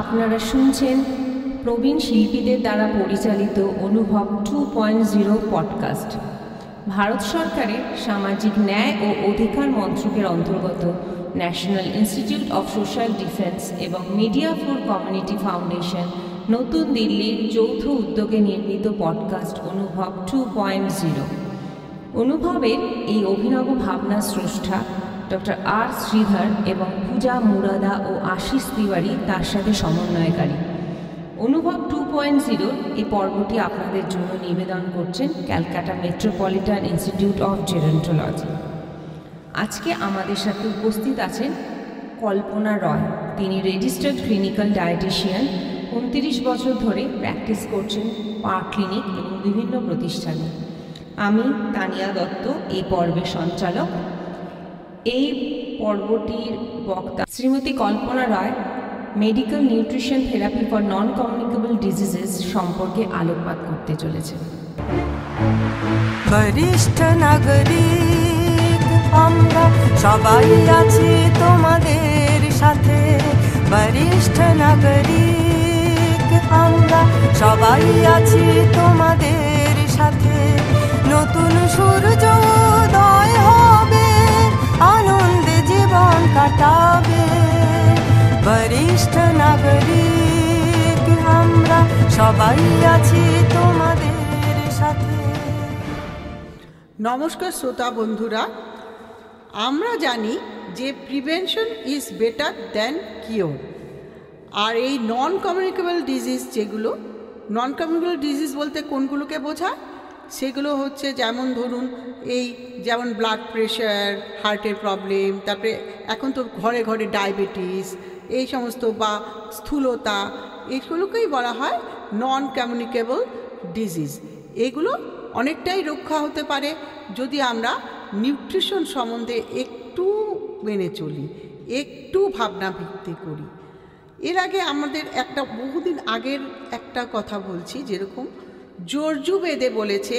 আপনারা শুনছেন প্রবীণ শিল্পীদের দ্বারা পরিচালিত অনুভব 2.0 পডকাস্ট। ভারত সরকারের সামাজিক ন্যায় ও অধিকার মন্ত্রকের অন্তর্গত national institute of social defence এবং মিডিয়া ফর কমিউনিটি ফাউন্ডেশন নতুন দিল্লির যৌথ উদ্যোগে নির্মিত পডকাস্ট অনুভব 2.0। অনুভবের এই অভিনব ভাবনা স্রষ্টা ডক্টর আর শ্রীধর এবং পূজা মুরাদা ও আশিস তিওয়ারি তার সাথে সমন্বয়কারী। অনুভব 2.0 এই পর্বটি আপনাদের জন্য নিবেদন করছেন Calcutta metropolitan institute of gerontology. আজকে আমাদের সাথে উপস্থিত আছেন কল্পনা রয়। তিনি রেজিস্টার্ড ক্লিনিক্যাল ডায়েটিশিয়ান, 29 বছর ধরে প্র্যাকটিস করছেন পার্ক ক্লিনিক এবং বিভিন্ন প্রতিষ্ঠানে। আমি তানিয়া দত্ত, এই পর্বের সঞ্চালক। এই পর্বটির বক্তা Shrimati Kalpana Roy medical nutrition therapy for non communicable diseases সম্পর্কে আলোকপাত করতে চলেছেন। বরিষ্ঠ নাগরিক আমরা সবাই আছি তোমাদের সাথে, বরিষ্ঠ নাগরিক আমরা সবাই আছি তোমাদের সাথে। নতুন সূর্য উদয় হবে, আনন্দে জীবন কাটাবে, বরিষ্ঠ নাগরিক আমরা সবাই আছি তোমাদের সাথে। নমস্কার শ্রোতা বন্ধুরা, আমরা জানি যে prevention is better than cure. আর এই নন কমিউনিকেবল ডিজিজ, যেগুলো নন কমিউনিকেবল ডিজিজ বলতে কোনগুলোকে বোঝায়, সেগুলো হচ্ছে যেমন ধরুন যেমন ব্লাড প্রেশার, হার্টের প্রবলেম, তারপরে এখন তো ঘরে ঘরে ডায়াবেটিস, এই সমস্ত বা স্থূলতা, এইগুলোকেই বলা হয় নন কমিউনিকেবল ডিজিজ। এগুলো অনেকটাই রক্ষা হতে পারে যদি আমরা নিউট্রিশন সম্বন্ধে একটু মেনে চলি, একটু ভাবনা ভিত্তি করি। এর আগে আমাদের বহুদিন আগের একটা কথা বলছি, যেরকম যজুর্বেদে বলেছে,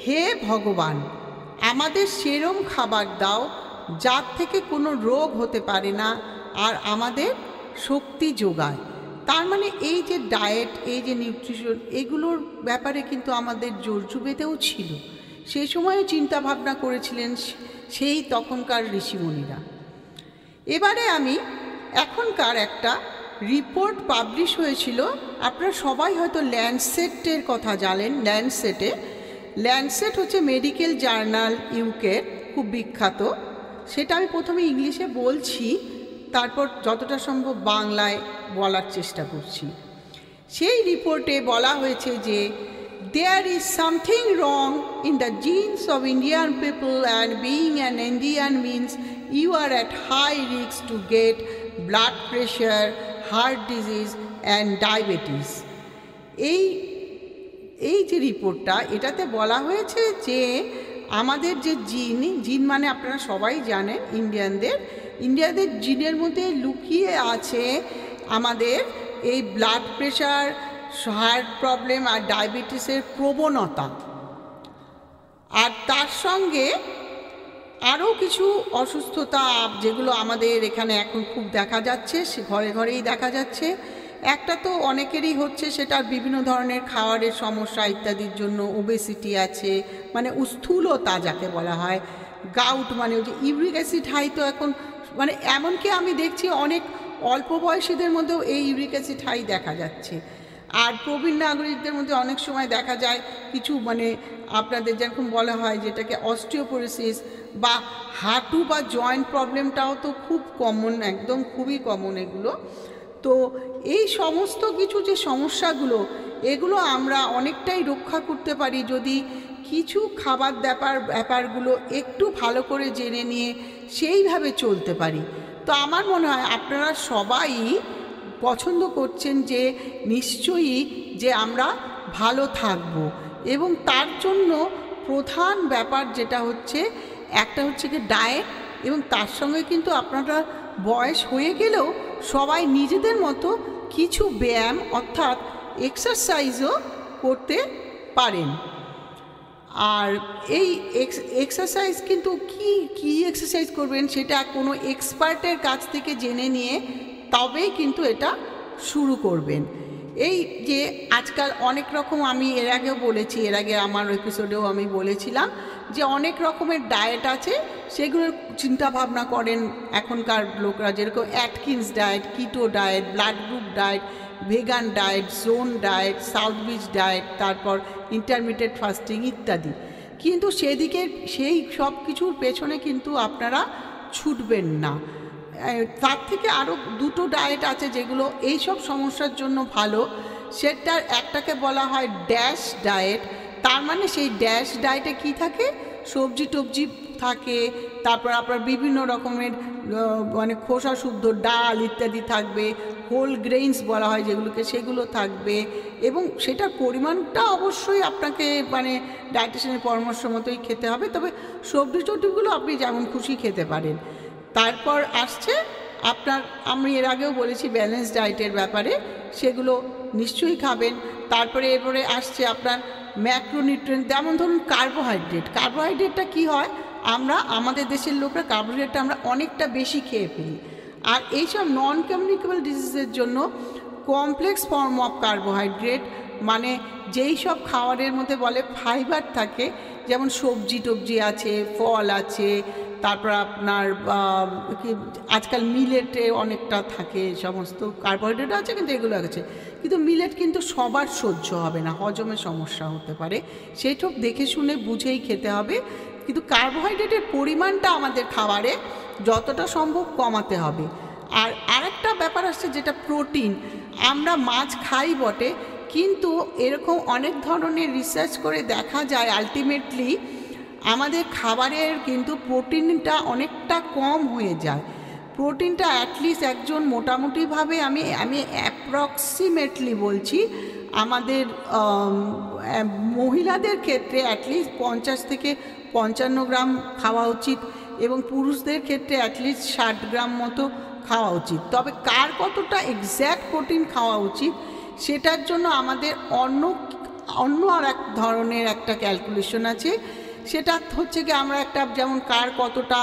হে ভগবান আমাদের সেরম খাবার দাও যার থেকে কোনো রোগ হতে পারে না আর আমাদের শক্তি যোগায়। তার মানে এই যে ডায়েট, এই যে নিউট্রিশন, এগুলোর ব্যাপারে কিন্তু আমাদের যজুর্বেদেও ছিল। সেই সময়ও চিন্তা ভাবনা করেছিলেন সেই তখনকার ঋষিমুনিরা। এবারে আমি এখনকার একটা রিপোর্ট পাবলিশ হয়েছিল, আপনারা সবাই হয়তো ল্যান্ডসেটের কথা জানেন। ল্যান্ডসেট হচ্ছে মেডিকেল জার্নাল ইউকের, খুব বিখ্যাত। সেটা আমি প্রথমে ইংলিশে বলছি, তারপর যতটা সম্ভব বাংলায় বলার চেষ্টা করছি। সেই রিপোর্টে বলা হয়েছে যে there is something wrong in the genes of Indian people, and being an Indian means you are at high risk to get blood pressure, heart disease and diabetes. এই যে রিপোর্টটা, এটাতে বলা হয়েছে যে আমাদের যে জিন মানে আপনারা সবাই জানেন, ইন্ডিয়ানদের জিনের মধ্যে লুকিয়ে আছে আমাদের এই ব্লাড প্রেশার, হার্ট প্রবলেম আর ডায়াবেটিসের প্রবণতা। আর তার সঙ্গে আরও কিছু অসুস্থতা যেগুলো আমাদের এখানে এখন খুব দেখা যাচ্ছে, সে ঘরে ঘরেই দেখা যাচ্ছে। একটা তো অনেকেরই হচ্ছে, সেটা বিভিন্ন ধরনের খাওয়ারের সমস্যা ইত্যাদির জন্য ওবেসিটি আছে, মানে স্থূলতা যাকে বলা হয়। গাউট মানে ওই যে ইউরিক অ্যাসিড হাই, তো এখন মানে এমনকি আমি দেখছি অনেক অল্প বয়সীদের মধ্যেও এই ইউরিক অ্যাসিড হাই দেখা যাচ্ছে। আর প্রবীণ নাগরিকদের মধ্যে অনেক সময় দেখা যায় কিছু মানে আপনাদের যেরকম বলা হয় যেটাকে অস্টিওপোরোসিস বা হাঁটু বা জয়েন্ট প্রবলেমটাও তো খুব কমন, একদম খুবই কমন এগুলো। তো এই সমস্ত কিছু যে সমস্যাগুলো, এগুলো আমরা অনেকটাই রক্ষা করতে পারি যদি কিছু খাবার ব্যাপারগুলো একটু ভালো করে জেনে নিয়ে সেইভাবে চলতে পারি। তো আমার মনে হয় আপনারা সবাই পছন্দ করছেন যে নিশ্চয়ই যে আমরা ভালো থাকব, এবং তার জন্য প্রধান ব্যাপার যেটা হচ্ছে, একটা হচ্ছে কি ডায়েট, এবং তার সঙ্গে কিন্তু আপনারা বয়স হয়ে গেলেও সবাই নিজেদের মতো কিছু ব্যায়াম অর্থাৎ এক্সারসাইজও করতে পারেন। আর এই এক্সারসাইজ কিন্তু কি এক্সারসাইজ করবেন সেটা কোনো এক্সপার্টের কাছ থেকে জেনে নিয়ে তবেই কিন্তু এটা শুরু করবেন। এই যে আজকাল অনেক রকম, আমি এর আগেও বলেছি, এর আগে আমার এপিসোডেও আমি বলেছিলাম যে অনেক রকমের ডায়েট আছে, সেগুলোর চিন্তা ভাবনা করেন এখনকার লোকরা, যেরকম Atkins diet, keto diet, blood group diet, vegan diet, zone diet, south beach diet, তারপর ইন্টারমিডিয়েট ফাস্টিং ইত্যাদি। কিন্তু সেদিকে সেই সব কিছুর পেছনে কিন্তু আপনারা ছুটবেন না। তার থেকে আরও দুটো ডায়েট আছে যেগুলো এই সব সমস্যার জন্য ভালো। সেটার একটাকে বলা হয় ড্যাশ ডায়েট। তার মানে সেই ড্যাশ ডায়েটে কি থাকে, সবজি টবজি থাকে, তারপর আপনার বিভিন্ন রকমের মানে খোসা শুদ্ধ ডাল ইত্যাদি থাকবে, হোল গ্রেইনস বলা হয় যেগুলোকে, সেগুলো থাকবে, এবং সেটার পরিমাণটা অবশ্যই আপনাকে মানে ডায়েটিশিয়ানের পরামর্শ মতোই খেতে হবে। তবে সবজি টবজিগুলো আপনি যেমন খুশি খেতে পারেন। তারপর আসছে আপনার, আমি এর আগেও বলেছি ব্যালেন্স ডায়েটের ব্যাপারে, সেগুলো নিশ্চয়ই খাবেন। তারপরে এরপরে আসছে আপনার ম্যাক্রোনিউট্রিয়েন্ট, যেমন ধরুন কার্বোহাইড্রেট। কার্বোহাইড্রেটটা কি হয়, আমরা আমাদের দেশের লোকরা কার্বোহাইড্রেটটা আমরা অনেকটা বেশি খেয়ে ফেলি। আর এইসব নন কমিউনিকেবল ডিজিজের জন্য কমপ্লেক্স ফর্ম অফ কার্বোহাইড্রেট, মানে যেই সব খাবারের মধ্যে বলে ফাইবার থাকে, যেমন সবজি টবজি আছে, ফল আছে, তারপর আপনার কি আজকাল মিলেটে অনেকটা থাকে, সমস্ত কার্বোহাইড্রেট আছে, কিন্তু এগুলো আছে। কিন্তু মিলেট কিন্তু সবার সহ্য হবে না, হজমে সমস্যা হতে পারে, সেইসব দেখে শুনে বুঝেই খেতে হবে। কিন্তু কার্বোহাইড্রেটের পরিমাণটা আমাদের খাবারে যতটা সম্ভব কমাতে হবে। আর আরেকটা ব্যাপার আসছে যেটা প্রোটিন। আমরা মাছ খাই বটে, কিন্তু এরকম অনেক ধরনের রিসার্চ করে দেখা যায় আলটিমেটলি আমাদের খাবারের কিন্তু প্রোটিনটা অনেকটা কম হয়ে যায়। প্রোটিনটা অ্যাটলিস্ট একজন মোটামুটিভাবে আমি অ্যাপ্রক্সিমেটলি বলছি, আমাদের মহিলাদের ক্ষেত্রে অ্যাটলিস্ট 50 থেকে 55 গ্রাম খাওয়া উচিত, এবং পুরুষদের ক্ষেত্রে অ্যাটলিস্ট 60 গ্রাম মতো খাওয়া উচিত। তবে কার কতটা এক্স্যাক্ট প্রোটিন খাওয়া উচিত সেটার জন্য আমাদের অন্য আর এক ধরনের একটা ক্যালকুলেশন আছে। সেটা হচ্ছে কি, আমরা একটা যেমন কার কতটা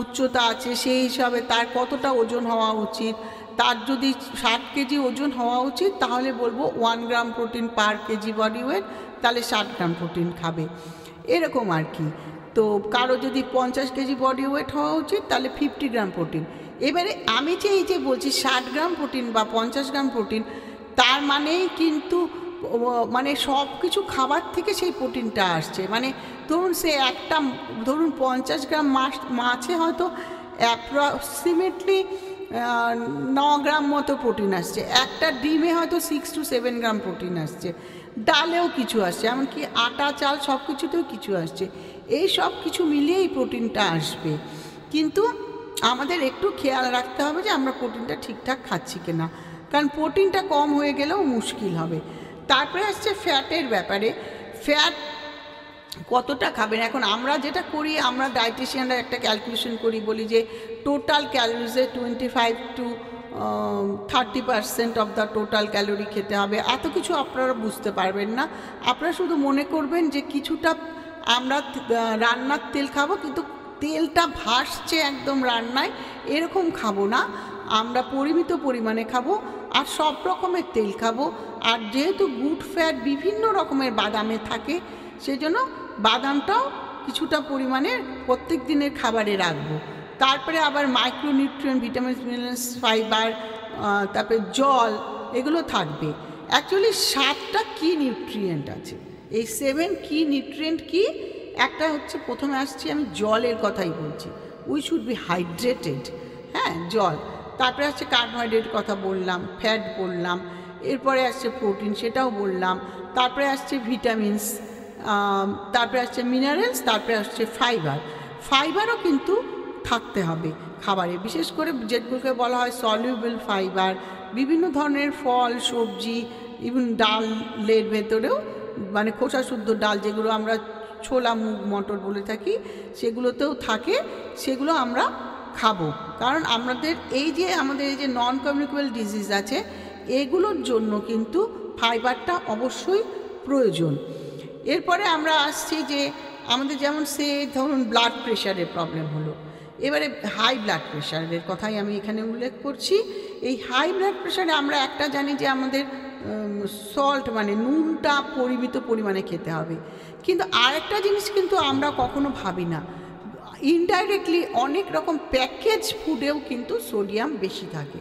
উচ্চতা আছে সেই হিসাবে তার কতটা ওজন হওয়া উচিত। তার যদি 60 কেজি ওজন হওয়া উচিত, তাহলে বলবো 1 গ্রাম প্রোটিন পার কেজি বডি ওয়েট, তাহলে 60 গ্রাম প্রোটিন খাবে, এরকম আর কি। তো কারো যদি 50 কেজি বডি ওয়েট হওয়া উচিত, তাহলে 50 গ্রাম প্রোটিন। এবারে আমি যে এই যে বলছি 60 গ্রাম প্রোটিন বা 50 গ্রাম প্রোটিন, তার মানেই কিন্তু মানে সব কিছু খাবার থেকে সেই প্রোটিনটা আসছে। মানে ধরুন সে একটা, ধরুন 50 গ্রাম মাছে হয়তো অ্যাপ্রক্সিমেটলি 9 গ্রাম মতো প্রোটিন আসছে, একটা ডিমে হয়তো 6 to 7 গ্রাম প্রোটিন আসছে, ডালেও কিছু আসছে, এমনকি আটা চাল সব কিছুতেও কিছু আসছে। এই সব কিছু মিলিয়েই প্রোটিনটা আসবে। কিন্তু আমাদের একটু খেয়াল রাখতে হবে যে আমরা প্রোটিনটা ঠিকঠাক খাচ্ছি কিনা, কারণ প্রোটিনটা কম হয়ে গেলেও মুশকিল হবে। তারপরে আসছে ফ্যাটের ব্যাপারে। ফ্যাট কতটা খাবেন? এখন আমরা যেটা করি, আমরা ডায়েটিশিয়ানরা একটা ক্যালকুলেশন করি, বলি যে টোটাল ক্যালোরিজে 25 to 30% of the total calorie খেতে হবে। এত কিছু আপনারা বুঝতে পারবেন না, আপনারা শুধু মনে করবেন যে কিছুটা আমরা রান্নার তেল খাবো, কিন্তু তেলটা ভাসছে একদম রান্নায়, এরকম খাবো না, আমরা পরিমিত পরিমাণে খাবো, আর সব রকমের তেল খাবো। আর যেহেতু গুড ফ্যাট বিভিন্ন রকমের বাদামে থাকে, সেজন্য বাদামটাও কিছুটা পরিমাণে প্রত্যেক দিনের খাবারে রাখবো। তারপরে আবার মাইক্রোনিউট্রিয়েন্ট, ভিটামিন মিনারেলস, ফাইবার, তারপরে জল, এগুলো থাকবে। অ্যাকচুয়ালি 7টা কি নিউট্রিয়েন্ট আছে, এই 7 কি নিউট্রিয়েন্ট কি? একটা হচ্ছে, প্রথমে আসছি আমি জলের কথাই বলছি, উই শুড বি হাইড্রেটেড, হ্যাঁ জল। তারপরে আসছে কার্বোহাইড্রেট কথা বললাম, ফ্যাট বললাম, এরপরে আসছে প্রোটিন, সেটাও বললাম। তারপরে আসছে ভিটামিনস, তারপরে আসছে মিনারেলস, তারপরে আসছে ফাইবার। ফাইবারও কিন্তু থাকতে হবে খাবারে, বিশেষ করে যেগুলোকে বলা হয় সলিউবল ফাইবার। বিভিন্ন ধরনের ফল, সবজি, ইভেন ডালের ভেতরেও, মানে খোসা শুদ্ধ ডাল যেগুলো আমরা ছোলা, মুগ, মটর বলে থাকি, সেগুলোতেও থাকে, সেগুলো আমরা খাবো। কারণ আমাদের এই যে নন কমিউনিকেবল ডিজিজ আছে, এগুলোর জন্য কিন্তু ফাইবারটা অবশ্যই প্রয়োজন। এরপরে আমরা আসছি যে আমাদের যেমন ধরুন ব্লাড প্রেশারের প্রবলেম হলো, এবারে হাই ব্লাড প্রেশারের কথাই আমি এখানে উল্লেখ করছি। এই হাই ব্লাড প্রেশারে আমরা একটা জানি যে আমাদের সল্ট মানে নুনটা পরিমিত পরিমাণে খেতে হবে, কিন্তু আরেকটা জিনিস কিন্তু আমরা কখনো ভাবি না, ইনডাইরেক্টলি অনেক রকম প্যাকেজ ফুডেও কিন্তু সোডিয়াম বেশি থাকে।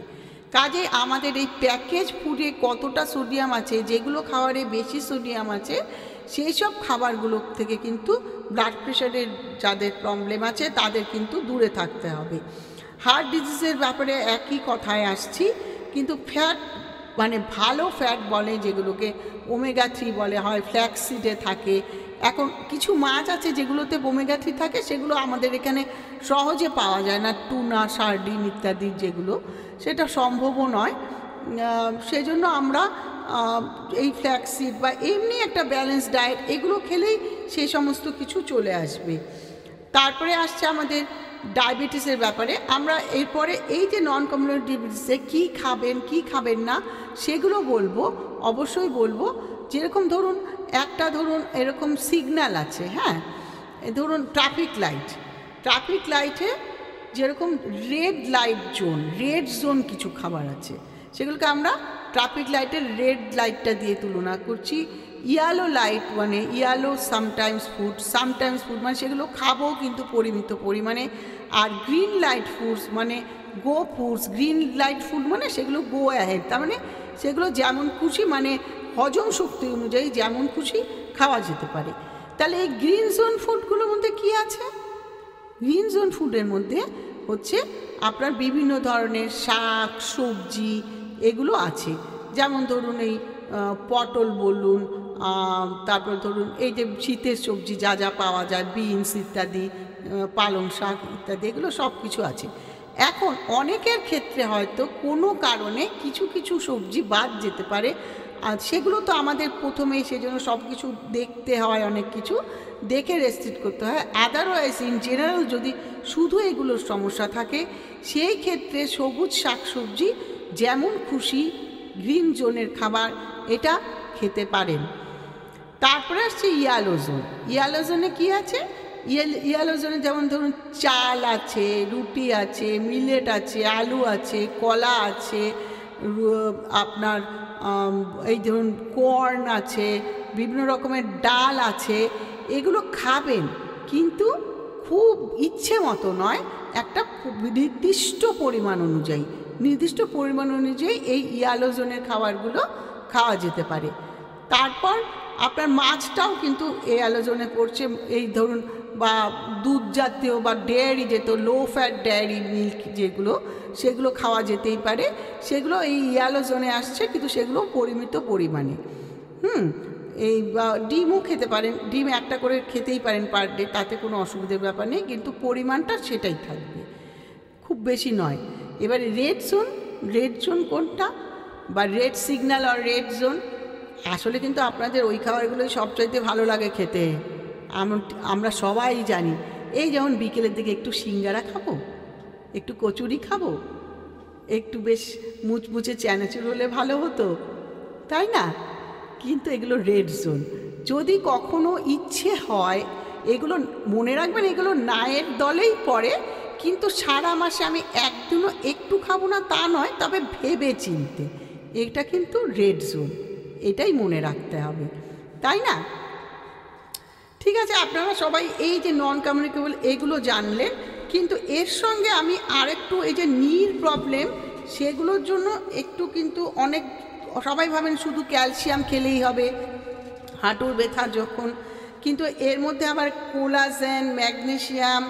কাজে আমাদের এই প্যাকেজ ফুডে কতটা সোডিয়াম আছে, যেগুলো খাবারে বেশি সোডিয়াম আছে সেই সব খাবারগুলো থেকে কিন্তু ব্লাড প্রেশারের যাদের প্রবলেম আছে তাদের কিন্তু দূরে থাকতে হবে। হার্ট ডিজিজের ব্যাপারে একই কথায় আসছি, কিন্তু ফ্যাট মানে ভালো ফ্যাট বলে যেগুলোকে ওমেগা 3 বলে হয়, ফ্ল্যাক্সিডে থাকে। এখন কিছু মাছ আছে যেগুলোতে ওমেগা 3 থাকে, সেগুলো আমাদের এখানে সহজে পাওয়া যায় না, টুনা, সার্ডিন ইত্যাদি, যেগুলো সেটা সম্ভবও নয়। সেই জন্য আমরা এই ফ্ল্যাক্সিড বা এমনি একটা ব্যালেন্স ডায়েট এগুলো খেলেই সেই সমস্ত কিছু চলে আসবে। তারপরে আসছে আমাদের ডায়াবেটিসের ব্যাপারে। আমরা এরপরে এই যে নন কমিউনিকেবল ডিজিজে কী খাবেন কী খাবেন না সেগুলো বলবো, অবশ্যই বলবো। যেরকম ধরুন একটা এরকম সিগন্যাল আছে, হ্যাঁ, ধরুন ট্রাফিক লাইটে যেরকম রেড জোন কিছু খাবার আছে, সেগুলোকে আমরা ট্রাফিক লাইটের রেড লাইটটা দিয়ে তুলনা করছি। ইয়েলো লাইট মানে ইয়েলো সামটাইমস ফুড মানে সেগুলো খাবো কিন্তু পরিমিত পরিমাণে। আর গ্রিন লাইট ফুডস মানে গ্রিন লাইট ফুড মানে সেগুলো গো অ্যাহেড, তার মানে সেগুলো যেমন খুশি মানে হজম শক্তি অনুযায়ী যেমন খুশি খাওয়া যেতে পারে। তাহলে এই গ্রিন জোন ফুডগুলোর মধ্যে কি আছে? গ্রিন জোন ফুডের মধ্যে হচ্ছে আপনার বিভিন্ন ধরনের শাক সবজি এগুলো আছে, যেমন ধরুন এই পটল বলুন, তারপর ধরুন এই যে শীতের সবজি যা যা পাওয়া যায়, বিনস ইত্যাদি, পালং শাক ইত্যাদি, এগুলো সব কিছু আছে। এখন অনেকের ক্ষেত্রে হয়তো কোনো কারণে কিছু কিছু সবজি বাদ যেতে পারে, আর সেগুলো তো আমাদের প্রথমেই সেজন্য সব কিছু দেখতে হয়, অনেক কিছু দেখে রেস্ট্রিক্ট করতে হয়। আদারওয়াইজ ইন জেনারেল যদি শুধু এগুলোর সমস্যা থাকে, সেই ক্ষেত্রে সবুজ শাকসবজি যেমন খুশি গ্রিন জোনের খাবার এটা খেতে পারেন। তারপরে আসছে ইয়েলো জোনে কী আছে? ইয়েলো জোনে যেমন ধরুন চাল আছে, রুটি আছে, মিলেট আছে, আলু আছে, কলা আছে, আপনার এই ধরুন কর্ন আছে, বিভিন্ন রকমের ডাল আছে। এগুলো খাবেন কিন্তু খুব ইচ্ছে মতো নয়, একটা নির্দিষ্ট পরিমাণ অনুযায়ী এই ইয়েলো জোনের খাবারগুলো খাওয়া যেতে পারে। তারপর আপনার মাছটাও কিন্তু এই ইয়েলো জোনে পড়ছে, এই ধরুন বা দুধ জাতীয় বা ডেয়ারি যেত লো ফ্যাট ডেয়ারি মিল্ক যেগুলো, সেগুলো খাওয়া যেতেই পারে, সেগুলো এই ইয়েলো জোনে আসছে, কিন্তু সেগুলো পরিমিত পরিমাণে। এই ডিমও খেতে পারেন, ডিম একটা করে খেতেই পারেন পার ডে, তাতে কোনো অসুবিধার ব্যাপার নেই, কিন্তু পরিমাণটা সেটাই থাকবে, খুব বেশি নয়। এবারে রেড জোন কোনটা, বা রেড সিগন্যাল আর রেড জোন, আসলে কিন্তু আপনাদের ওই খাবারগুলোই সবচাইতে ভালো লাগে খেতে, আমরা সবাই জানি। এই যেমন বিকেলের দিকে একটু সিঙ্গারা খাবো, একটু কচুরি খাবো, একটু বেশ মুচমুচে চানাচুর হলে ভালো হতো, তাই না? কিন্তু এগুলো রেড জোন। যদি কখনো ইচ্ছে হয়, এগুলো মনে রাখবেন, এগুলো নায়ের দলেই পড়ে, কিন্তু সারা মাসে আমি একদিনও একটু খাবো না তা নয়, তবে ভেবে চিনতে, এটা কিন্তু রেড জোন, এটাই মনে রাখতে হবে, তাই না? ঠিক আছে, আপনারা সবাই এই যে নন কমিউনিকেবল এগুলো জানলেন, কিন্তু এর সঙ্গে আমি আরেকটু এই যে নীর প্রবলেম সেগুলোর জন্য একটু, কিন্তু অনেক সবাই ভাবেন শুধু ক্যালসিয়াম খেলেই হবে হাঁটুর ব্যথা যখন, কিন্তু এর মধ্যে আবার কোলাজেন, ম্যাগনেসিয়াম,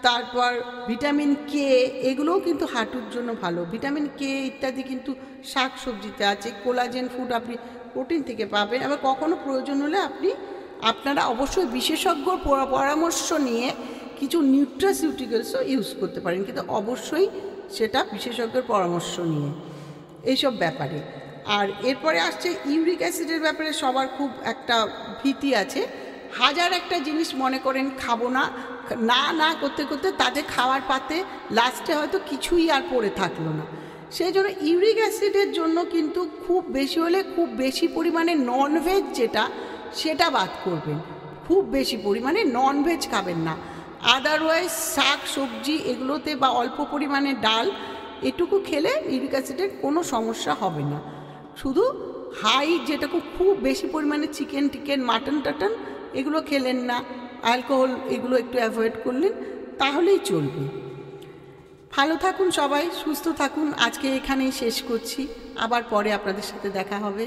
তারপর ভিটামিন কে, এগুলোও কিন্তু হাঁটুর জন্য ভালো। ভিটামিন কে ইত্যাদি কিন্তু শাক সবজিতে আছে। কোলাজেন ফুড আপনি প্রোটিন থেকে পাবেন। আবার কখনো প্রয়োজন হলে আপনারা অবশ্যই বিশেষজ্ঞর পরামর্শ নিয়ে কিছু নিউট্রাসিউটিক্যালসও ইউজ করতে পারেন, কিন্তু অবশ্যই সেটা বিশেষজ্ঞের পরামর্শ নিয়ে এইসব ব্যাপারে। আর এরপরে আসছে ইউরিক অ্যাসিডের ব্যাপারে সবার খুব একটা ভীতি আছে। হাজার একটা জিনিস মনে করেন খাবো না না করতে করতে তাদের খাওয়ার পাতে লাস্টে হয়তো কিছুই আর পড়ে থাকলো না। সেই জন্য ইউরিক অ্যাসিডের জন্য কিন্তু খুব বেশি হলে খুব বেশি পরিমাণে ননভেজ সেটা বাদ করবেন, খুব বেশি পরিমাণে ননভেজ খাবেন না। আদারওয়াইজ শাক সবজি এগুলোতে বা অল্প পরিমাণে ডাল এটুকু খেলে ইউরিক অ্যাসিডের কোনো সমস্যা হবে না। শুধু হাই যেটা খুব বেশি পরিমাণে চিকেন টিকেন মাটন টাটন এগুলো খেলেন না, অ্যালকোহল এগুলো একটু অ্যাভয়েড করলেন, তাহলেই চলবে। ভালো থাকুন সবাই, সুস্থ থাকুন। আজকে এখানেই শেষ করছি, আবার পরে আপনাদের সাথে দেখা হবে।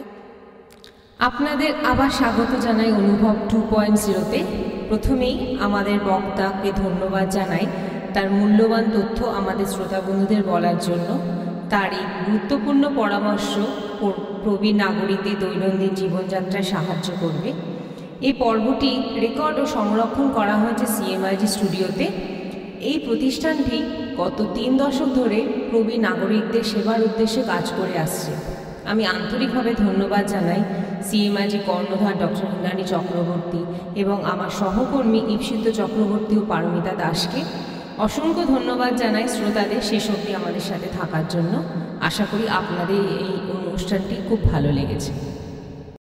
আপনাদের আবার স্বাগত জানাই অনুভব 2.0-তে। প্রথমেই আমাদের বক্তাকে ধন্যবাদ জানাই তার মূল্যবান তথ্য আমাদের শ্রোতা বন্ধুদের বলার জন্য। তার এই গুরুত্বপূর্ণ পরামর্শ প্রবীণ নাগরিকদের দৈনন্দিন জীবনযাত্রায় সাহায্য করবে। এই পর্বটি রেকর্ড ও সংরক্ষণ করা হয়েছে CMIG স্টুডিওতে। এই প্রতিষ্ঠানটি গত 3 দশক ধরে প্রবীণ নাগরিকদের সেবার উদ্দেশ্যে কাজ করে আসছে। আমি আন্তরিকভাবে ধন্যবাদ জানাই CMIG কর্ণধার ডক্টর ইন্দ্রাণী চক্রবর্তী এবং আমার সহকর্মী ঈপ্সিত চক্রবর্তী ও পারমিতা দাসকে। অসংখ্য ধন্যবাদ জানাই শ্রোতাদের শেষ অবধি আমাদের সাথে থাকার জন্য। আশা করি আপনাদের এই অনুষ্ঠানটি খুব ভালো লেগেছে।